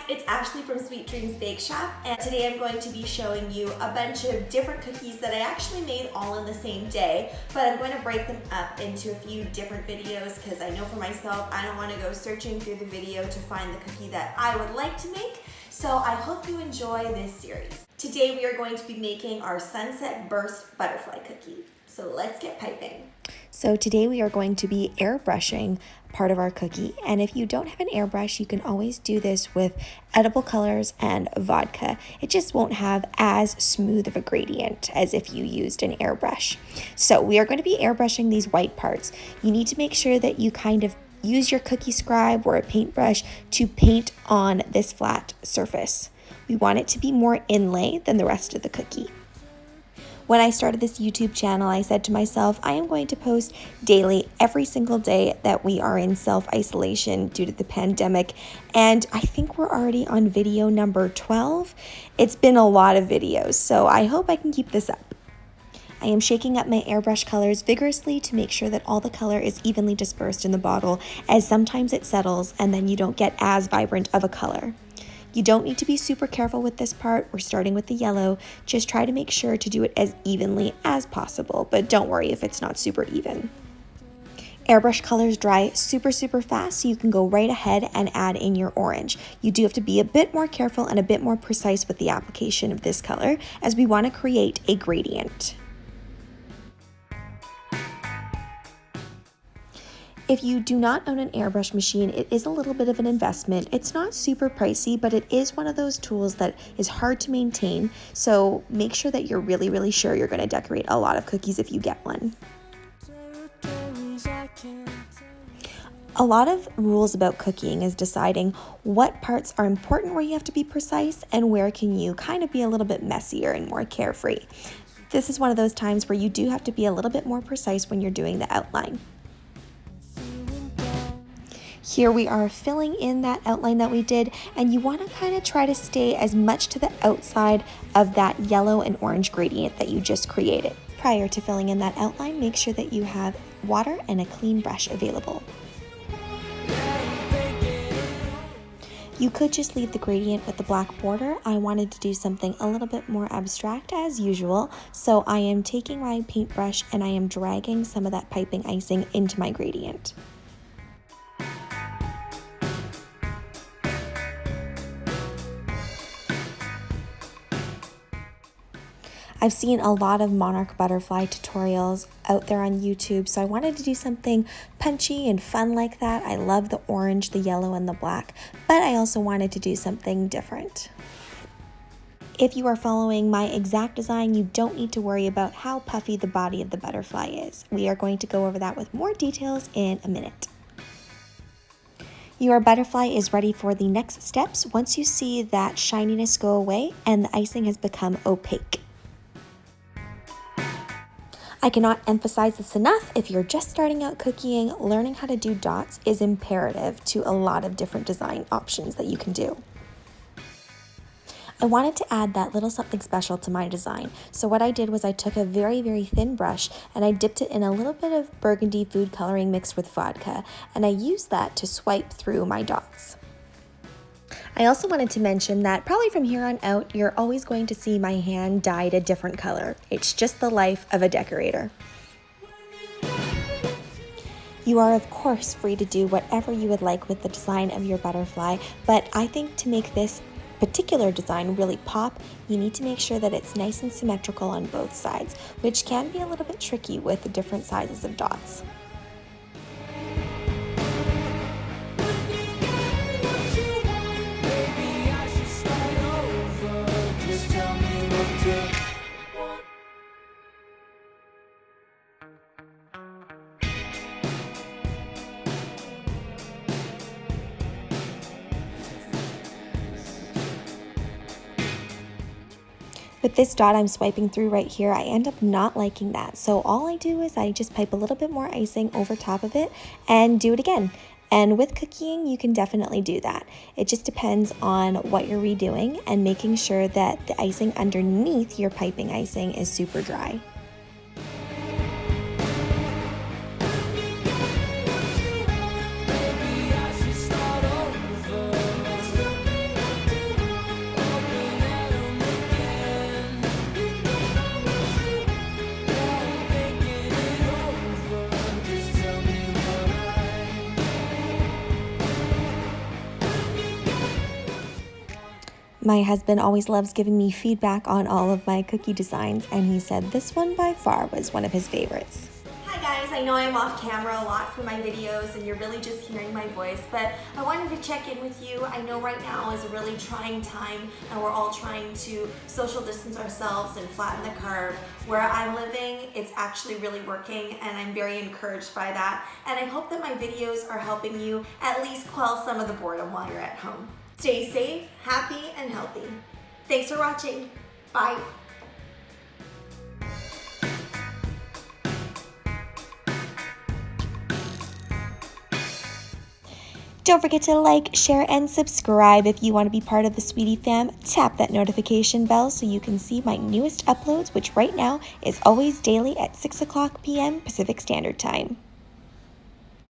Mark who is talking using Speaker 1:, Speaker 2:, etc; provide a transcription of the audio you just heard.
Speaker 1: it's Ashley from Sweet Dreams Bake Shop, and today I'm going to be showing you a bunch of different cookies that I actually made all in the same day, but I'm going to break them up into a few different videos because I know for myself I don't want to go searching through the video to find the cookie that I would like to make, so I hope you enjoy this series. Today we are going to be making our Sunset Burst Butterfly Cookie, so let's get piping.
Speaker 2: So today we are going to be airbrushing part of our cookie, and if you don't have an airbrush, you can always do this with edible colors and vodka. It just won't have as smooth of a gradient as if you used an airbrush. So we are going to be airbrushing these white parts. You need to make sure that you kind of use your cookie scribe or a paintbrush to paint on this flat surface. We want it to be more inlay than the rest of the cookie. When I started this YouTube channel, I said to myself, I am going to post daily every single day that we are in self-isolation due to the pandemic. And I think we're already on video number 12. It's been a lot of videos, so I hope I can keep this up. I am shaking up my airbrush colors vigorously to make sure that all the color is evenly dispersed in the bottle, as sometimes it settles and then you don't get as vibrant of a color. You don't need to be super careful with this part. We're starting with the yellow. Just try to make sure to do it as evenly as possible, but don't worry if it's not super even. Airbrush colors dry super fast, so you can go right ahead and add in your orange. You do have to be a bit more careful and a bit more precise with the application of this color, as we want to create a gradient. If you do not own an airbrush machine, it is a little bit of an investment. It's not super pricey, but it is one of those tools that is hard to maintain, so make sure that you're really sure you're going to decorate a lot of cookies if you get one. A lot of rules about cooking is deciding what parts are important where you have to be precise and where can you kind of be a little bit messier and more carefree. This is one of those times where you do have to be a little bit more precise when you're doing the outline. Here we are filling in that outline that we did, and you want to kind of try to stay as much to the outside of that yellow and orange gradient that you just created. Prior to filling in that outline, make sure that you have water and a clean brush available. You could just leave the gradient with the black border. I wanted to do something a little bit more abstract as usual, so I am taking my paintbrush and I am dragging some of that piping icing into my gradient. I've seen a lot of monarch butterfly tutorials out there on YouTube, so I wanted to do something punchy and fun like that. I love the orange, the yellow, and the black, but I also wanted to do something different. If you are following my exact design, you don't need to worry about how puffy the body of the butterfly is. We are going to go over that with more details in a minute. Your butterfly is ready for the next steps once you see that shininess go away and the icing has become opaque. I cannot emphasize this enough. If you're just starting out cooking, learning how to do dots is imperative to a lot of different design options that you can do. I wanted to add that little something special to my design, so what I did was I took a very thin brush and I dipped it in a little bit of burgundy food coloring mixed with vodka, and I used that to swipe through my dots. I also wanted to mention that probably from here on out, you're always going to see my hand dyed a different color. It's just the life of a decorator. You are of course free to do whatever you would like with the design of your butterfly, but I think to make this particular design really pop, you need to make sure that it's nice and symmetrical on both sides, which can be a little bit tricky with the different sizes of dots. With this dot I'm swiping through right here, I end up not liking that. So all I do is I just pipe a little bit more icing over top of it and do it again. And with cooking, you can definitely do that. It just depends on what you're redoing and making sure that the icing underneath your piping icing is super dry. My husband always loves giving me feedback on all of my cookie designs, and he said this one by far was one of his favorites.
Speaker 1: Hi guys, I know I'm off camera a lot for my videos and you're really just hearing my voice, but I wanted to check in with you. I know right now is a really trying time and we're all trying to social distance ourselves and flatten the curve. Where I'm living, it's actually really working and I'm very encouraged by that. And I hope that my videos are helping you at least quell some of the boredom while you're at home. Stay safe, happy, and healthy. Thanks for watching. Bye.
Speaker 2: Don't forget to like, share, and subscribe if you want to be part of the Sweetie Fam. Tap that notification bell so you can see my newest uploads, which right now is always daily at 6 o'clock p.m. Pacific Standard Time.